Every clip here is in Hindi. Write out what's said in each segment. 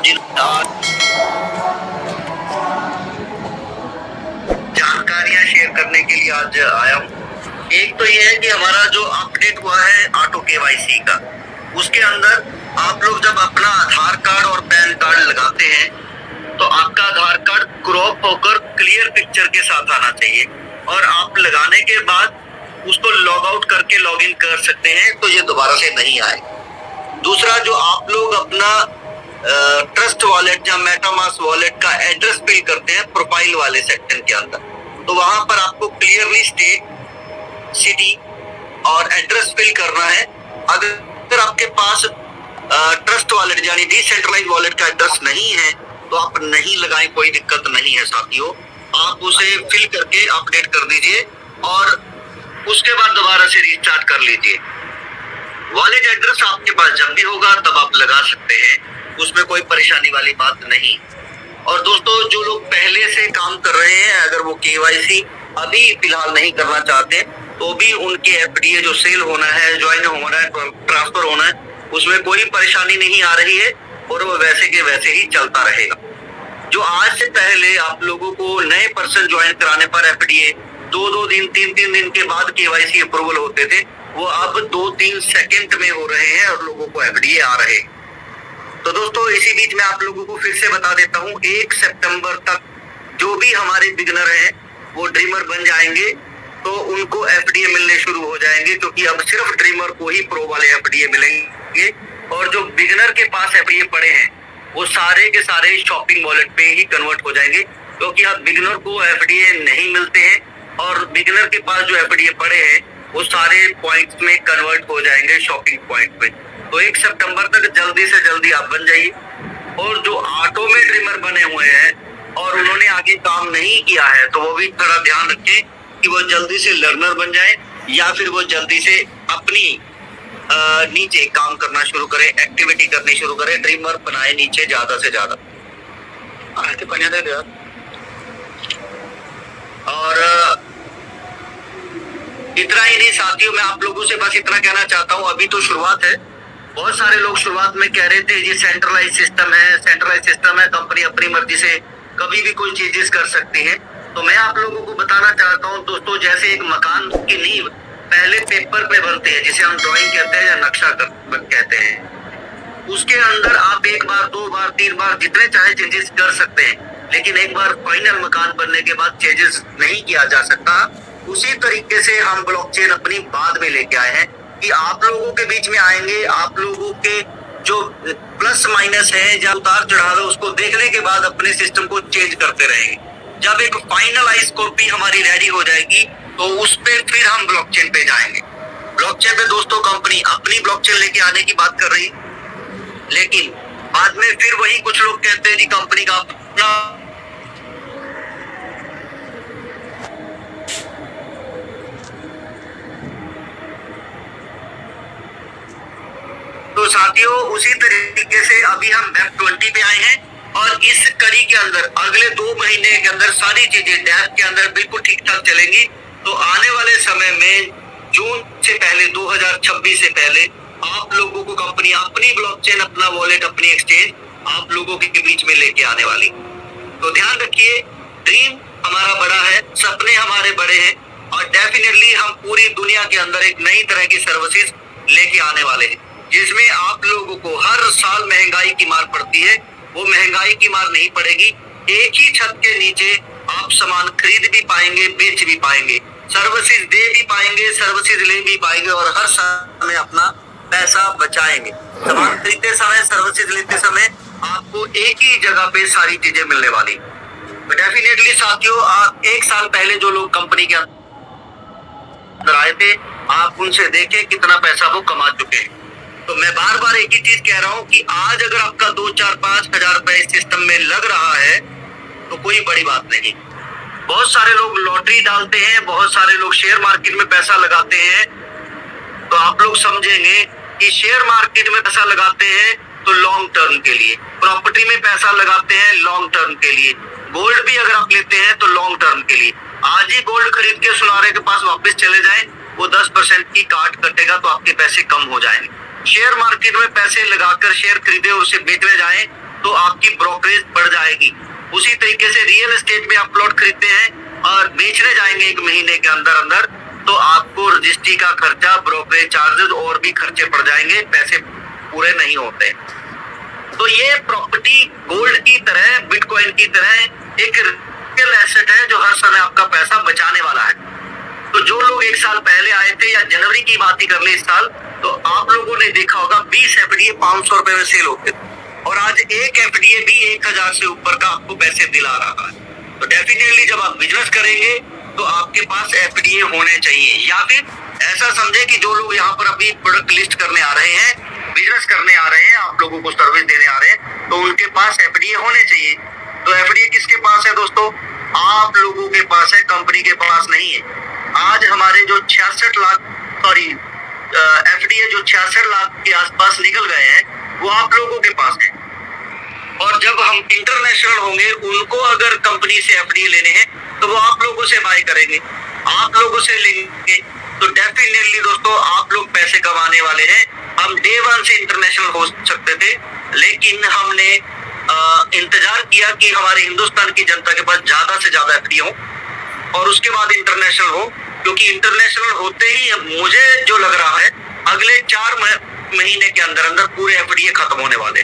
जिन जानकारियां शेयर करने के लिए आज आया हूँ। एक तो ये है कि हमारा जो अपडेट हुआ है ऑटो केवाईसी का, उसके अंदर आप लोग जब अपना आधार कार्ड और पैन कार्ड लगाते हैं तो आपका आधार कार्ड क्रॉप होकर क्लियर पिक्चर के साथ आना चाहिए और आप लगाने के बाद उसको लॉग आउट करके लॉग इन कर सकते हैं, तो ये दोबारा से नहीं आए। दूसरा, जो आप लोग अपना ट्रस्ट वॉलेट या मेटामास्क वॉलेट का एड्रेस फिल करते हैं प्रोफाइल वाले सेक्शन के अंदर, तो वहां पर आपको क्लियरली स्टेट, सिटी और एड्रेस फिल करना है। अगर आपके पास ट्रस्ट वॉलेट यानी डिसेंट्रलाइज वॉलेट का एड्रेस नहीं है तो आप नहीं लगाएं, कोई दिक्कत नहीं है साथियों। आप उसे फिल करके अपडेट कर दीजिए और उसके बाद दोबारा से रिस्टार्ट कर लीजिए। वॉलेट एड्रेस आपके पास जब भी होगा तब आप लगा सकते हैं, उसमें कोई परेशानी वाली बात नहीं। और दोस्तों, जो लोग पहले से काम कर रहे हैं, अगर वो केवाईसी अभी फिलहाल नहीं करना चाहते तो भी उनके एफडीए जो सेल होना है, ज्वाइन होना है, ट्रांसफर होना है, उसमें कोई परेशानी नहीं आ रही है और वो वैसे के वैसे ही चलता रहेगा। जो आज से पहले आप लोगों को नए पर्सन ज्वाइन कराने पर एफडीए 2-2 दिन 3-3 दिन के बाद केवाईसी अप्रूवल होते थे, वो अब 2-3 सेकंड में हो रहे हैं और लोगों को एफडीए आ रहे हैं। तो दोस्तों, इसी बीच में आप लोगों को फिर से बता देता हूँ, 1 सितंबर तक जो भी हमारे बिगनर हैं वो ड्रीमर बन जाएंगे तो उनको एफडीए मिलने शुरू हो जाएंगे, क्योंकि अब सिर्फ ड्रीमर को ही प्रो वाले एफडीए मिलेंगे। और जो बिगनर के पास एफडीए पड़े हैं वो सारे के सारे शॉपिंग वॉलेट पे ही कन्वर्ट हो जाएंगे, क्योंकि अब बिगनर को एफडीए नहीं मिलते हैं और बिगनर के पास जो एफडीए पड़े हैं वो सारे पॉइंट्स में कन्वर्ट हो जाएंगे शॉपिंग पॉइंट में। तो 1 सितंबर तक जल्दी से जल्दी आप बन जाइए। और जो ऑटो में ड्रीमर बने हुए हैं और उन्होंने आगे काम नहीं किया है तो वो भी थोड़ा ध्यान रखें कि वो जल्दी से लर्नर बन जाए या फिर वो जल्दी से अपनी नीचे काम करना शुरू करे, एक्टिविटी करनी शुरू करे, ड्रीमर बनाए नीचे ज्यादा से ज्यादा। और इतना ही नहीं साथियों, मैं आप लोगों से बस इतना कहना चाहता हूँ, अभी तो शुरुआत है। बहुत सारे लोग शुरुआत में कह रहे थे ये सेंट्रलाइज सिस्टम है, कंपनी अपनी मर्जी से कभी भी कोई चीजेस कर सकती है। तो मैं आप लोगों को बताना चाहता हूँ दोस्तों, जैसे एक मकान की नींव पहले पेपर पे बनते हैं, जिसे हम ड्राइंग कहते हैं या नक्शा कहते हैं, उसके अंदर आप 1 बार 2 बार 3 बार जितने चाहे चेंजेस कर सकते हैं, लेकिन एक बार फाइनल मकान बनने के बाद चेंजेस नहीं किया जा सकता। उसी तरीके से हम ब्लॉकचेन अपनी बाद में लेके आए हैं कि आप लोगों के बीच में आएंगे, आप लोगों के जो प्लस माइनस है या उतार चढ़ाव है उसको देखने के बाद अपने सिस्टम को चेंज करते रहेंगे। जब एक फाइनलाइज कॉपी हमारी रेडी हो जाएगी तो उस पे फिर हम ब्लॉकचेन पे जाएंगे। ब्लॉकचेन पे दोस्तों कंपनी अपनी ब्लॉकचेन लेके आने की बात कर रही, लेकिन बाद में फिर वही कुछ लोग कहते हैं कि कंपनी का अपना। तो साथियों, उसी तरीके से अभी हम वेब 20 पे आए हैं और इस कड़ी के अंदर अगले 2 महीने के अंदर सारी चीजें डेव के अंदर बिल्कुल ठीक ठाक चलेंगी। तो आने वाले समय में जून से पहले, 2026 से पहले आप लोगों को कंपनी अपनी ब्लॉकचेन, अपना वॉलेट, अपनी एक्सचेंज आप लोगों के बीच में लेके आने वाली। तो ध्यान रखिए, ड्रीम हमारा बड़ा है, सपने हमारे बड़े हैं और डेफिनेटली हम पूरी दुनिया के अंदर एक नई तरह की सर्विसेज लेके आने वाले हैं, जिसमें आप लोगों को हर साल महंगाई की मार पड़ती है, वो महंगाई की मार नहीं पड़ेगी। एक ही छत के नीचे आप सामान खरीद भी पाएंगे, बेच भी पाएंगे, सर्विसेज दे भी पाएंगे, सर्विसेज ले भी पाएंगे और हर समय अपना पैसा बचाएंगे। सामान खरीदते समय, सर्विसेज लेते समय आपको एक ही जगह पे सारी चीजें मिलने वाली। तो डेफिनेटली साथियों, आप 1 साल पहले जो लोग कंपनी के अंदर आए थे, आप उनसे देखें कितना पैसा वो कमा चुके हैं। तो मैं बार बार एक ही चीज कह रहा हूँ कि आज अगर आपका 2, 4, 5 हजार रुपए इस सिस्टम में लग रहा है तो कोई बड़ी बात नहीं। बहुत सारे लोग लॉटरी डालते हैं, बहुत सारे लोग शेयर मार्केट में पैसा लगाते हैं। तो आप लोग समझेंगे कि शेयर मार्केट में पैसा लगाते हैं तो लॉन्ग टर्म के लिए, प्रॉपर्टी में पैसा लगाते हैं लॉन्ग टर्म के लिए, गोल्ड भी अगर आप लेते हैं तो लॉन्ग टर्म के लिए। आज ही गोल्ड खरीद के सुनारे के पास वापस चले जाएं, वो 10% की काट कटेगा तो आपके पैसे कम हो जाएंगे। शेयर मार्केट में पैसे लगाकर शेयर खरीदे और उसे बेचने जाएं तो आपकी ब्रोकरेज बढ़ जाएगी। उसी तरीके से रियल एस्टेट में आप प्लॉट खरीदते हैं और बेचने जाएंगे 1 महीने के अंदर अंदर, तो आपको रजिस्ट्री का खर्चा, ब्रोकरेज चार्जेस और भी खर्चे पड़ जाएंगे, पैसे पूरे नहीं होते। तो ये प्रॉपर्टी गोल्ड की तरह, बिटकॉइन की तरह एक रियल एसेट है जो हर समय आपका पैसा बचाने वाला है। तो जो लोग 1 साल पहले आए थे या जनवरी की बात ही कर ले इस साल, तो आप लोगों ने देखा होगा 20 एफडीए 500 रुपए में सेल होते थे और आज एक एफडीए भी 1000 से ऊपर का आपको पैसे दिला रहा है। तो डेफिनेटली जब आप बिजनेस करेंगे तो आपके पास एफडीए होने चाहिए, या फिर ऐसा समझे कि जो लोग यहाँ पर अभी प्रोडक्ट लिस्ट करने आ रहे हैं, बिजनेस करने आ रहे हैं, आप लोगों को सर्विस देने आ रहे हैं, तो उनके पास एफडीए होने चाहिए। तो एफडीए किसके पास है दोस्तों? आप लोगों के पास है, कंपनी के पास नहीं है। आज हमारे जो 66 लाख एफडीए जो 66 लाख के आसपास निकल गए हैं, वो आप लोगों के पास है। और जब हम इंटरनेशनल होंगे, उनको अगर कंपनी से एफडीए लेने हैं तो वो आप लोगों से बाय करेंगे, आप लोगों से लेंगे। तो डेफिनेटली दोस्तों आप लोग पैसे कमाने वाले हैं। हम डे 1 से इंटरनेशनल हो सकते थे, लेकिन हमने इंतजार किया कि हमारे हिंदुस्तान की जनता के पास ज्यादा से ज्यादा एफडीए हो और उसके बाद इंटरनेशनल हो, क्योंकि इंटरनेशनल होते ही मुझे जो लग रहा है अगले 4 महीने के अंदर अंदर पूरे एफडीए खत्म होने वाले,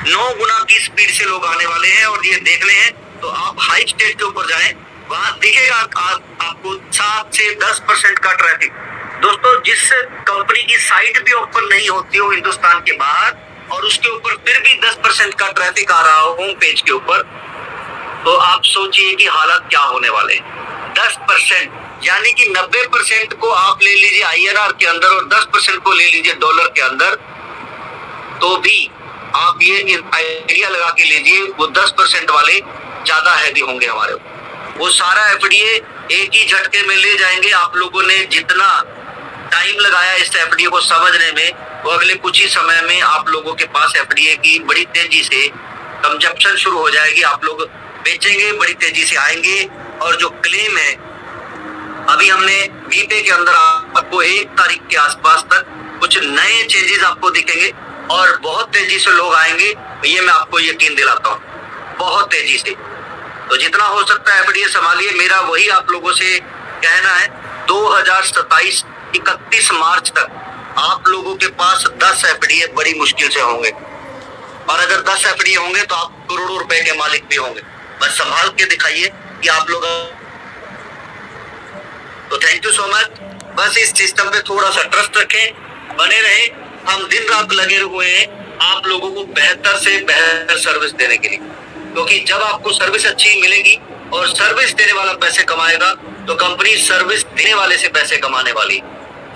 9 गुना की स्पीड से लोग आने वाले हैं। और ये देखने हैं तो आप हाई स्टेट के ऊपर जाएं, वहां दिखेगा आपको 7 से 10% का ट्रैफिक। दोस्तों जिस कंपनी की साइट भी ओपन नहीं होती हो हिंदुस्तान के बाहर और उसके ऊपर फिर भी 10% का ट्रैफिक आ रहा हो होम पेज के ऊपर, तो आप सोचिए कि हालात क्या होने वाले हैं। 10% यानी कि 90% को आप ले लीजिए INR के अंदर और 10% को ले लीजिए डॉलर के अंदर, तो भी आप ये आइडिया लगा के लीजिए वो 10% वाले ज्यादा हैवी होंगे हमारे। वो सारा एफडीए एक ही झटके में ले जाएंगे। आप लोगों ने जितना टाइम लगाया इस एफडीए को समझने में, वो अगले कुछ ही समय में आप लोगों के पास एफडीए की बड़ी तेजी से कंजप्शन शुरू हो जाएगी। आप लोग बेचेंगे, बड़ी तेजी से आएंगे। और जो क्लेम है, अभी हमने वीपे के अंदर आपको 1 तारीख के आसपास तक कुछ नए चेंजेस आपको दिखेंगे और बहुत तेजी से लोग आएंगे, ये मैं आपको यकीन दिलाता हूँ, बहुत तेजी से। तो जितना हो सकता है एफडीए संभालिए। मेरा वही आप लोगों से कहना है, 2027 31 मार्च तक आप लोगों के पास 10 एफडीए बड़ी मुश्किल से होंगे, और अगर 10 एफडीए होंगे तो आप करोड़ों रुपए के मालिक भी होंगे। बस संभाल के दिखाइए कि आप लोग। तो थैंक यू सो मच। बस इस सिस्टम पे थोड़ा सा ट्रस्ट रखें, बने रहे। हम दिन रात लगे हुए हैं आप लोगों को बेहतर से बेहतर सर्विस देने के लिए, क्योंकि जब आपको सर्विस अच्छी मिलेगी और सर्विस देने वाला पैसे कमाएगा, तो कंपनी सर्विस देने वाले से पैसे कमाने वाली।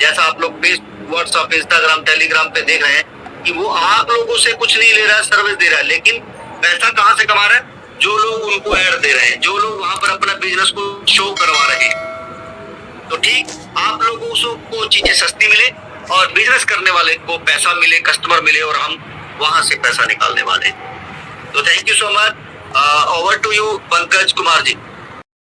जैसा आप लोग व्हाट्सएप, इंस्टाग्राम, टेलीग्राम पे देख रहे हैं कि वो आप लोगों से कुछ नहीं ले रहा है, सर्विस दे रहा है, लेकिन पैसा कहाँ से कमा रहा है? जो लोग उनको ऐड दे रहे हैं, जो लोग वहां पर अपना बिजनेस को शो करवा रहे हैं। तो ठीक आप लोगों को चीजें सस्ती मिले और बिजनेस करने वाले को पैसा मिले, कस्टमर मिले, और हम वहां से पैसा निकालने वाले। तो thank you so much. Over to you Pankaj Kumar ji.